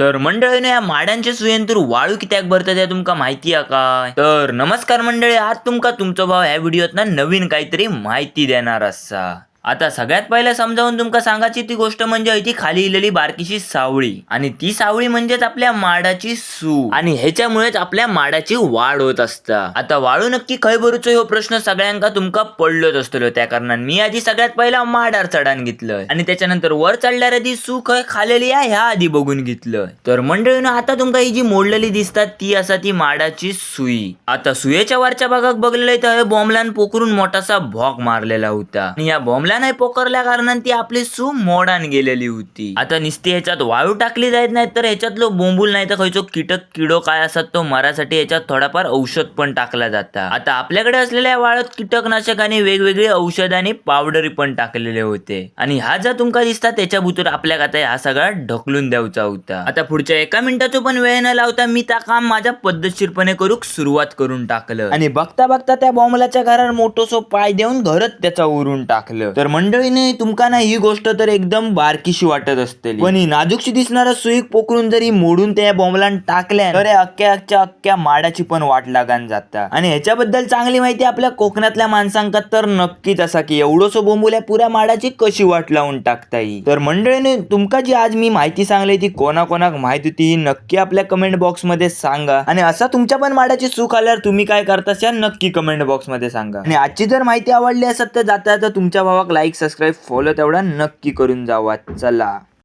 तर मंडळीने या माडांच्या सुयेंतूर वाळू कित्याक भरतात हे तुमका माहिती आहे काय? तर नमस्कार मंडळी, आज तुमका तुमचो भाव ह्या व्हिडिओत ना नवीन काहीतरी माहिती देणार असा. आता सगळ्यात पहिले समजावून तुमका सांगायची ती गोष्ट म्हणजे ती खाली इलेली बारकीशी सावळी, आणि ती सावळी म्हणजेच आपल्या माडाची सूप, आणि ह्याच्यामुळेच आपल्या माडाची वाढ होत असता. आता वाळू नक्की खय भरूचो ह्यो प्रश्न सगळ्यांका तुमका पडलोच असतलो, त्या कारणान मी आधी सगळ्यात पहिला माडार चढान घेतलंय आणि त्याच्यानंतर वर चढल्यावर आधी सू खय खालेली आहे ह्या आधी बघून घेतलंय. तर मंडळीनं आता तुमका ही जी मोडलेली दिसतात ती असा ती माडाची सुई. आता सुयेच्या वरच्या भागात बघलेलं तर बॉम्बलान पोखरून मोठासा भोक मारलेला होता, आणि या बॉम्बला नाही पोकरल्या कारणान ती आपली सू मोडान गेलेली होती. आता निस्ती ह्याच्यात वाळू टाकली जात नाही तर ह्याच्यातलो बोंबूल नाही तर खयचो कीटक किडो काय असतात तो मरासाठी ह्याच्यात थोडाफार औषध पण टाकला जाता. आता आपल्याकडे असलेल्या वाळूत कीटकनाशक आणि वेगवेगळे औषध आणि पावडरी पण टाकलेले होते, आणि हा जर तुमका दिसता त्याच्या भुतूर आपल्याक आता हा सगळा ढकलून द्यायचा होता. आता पुढच्या 1 मिनिटाचो पण वेळ न लावता मी त्या काम माझ्या पद्धतशीरपणे करूक सुरुवात करून टाकलं, आणि बघता बघता त्या बॉम्बलाच्या घरावर मोठोसो पाय देऊन घरच त्याचा उरून टाकलं. तर मंडळीने तुमका ना ही गोष्ट तर एकदम बारकीशी वाटत असते, पण ही नाजूकशी दिसणारा सुईक पोकरून जरी मोडून त्या बॉम्बलान टाकल्या तर अख्ख्या माडाची पण वाट लागान जाता. आणि ह्याच्याबद्दल चांगली माहिती आपल्या कोकणातल्या माणसांका तर नक्कीच असा की एवढोसो बोंबुल्या पुऱ्या माडाची कशी वाट लावून टाकता येईल. तर मंडळीने तुमका जी आज मी माहिती सांगली ती कोणाकोणाक माहिती होती ही नक्की आपल्या कमेंट बॉक्स मध्ये सांगा, आणि असा तुमच्या पण माडाची चूक आल्यावर तुम्ही काय करता नक्की कमेंट बॉक्स मध्ये सांगा. आणि आजची जर माहिती आवडली असेल तर जाता तुमच्या भावाक लाईक, सबस्क्राईब, फॉलो तेवढा नक्की करून जावा. चला.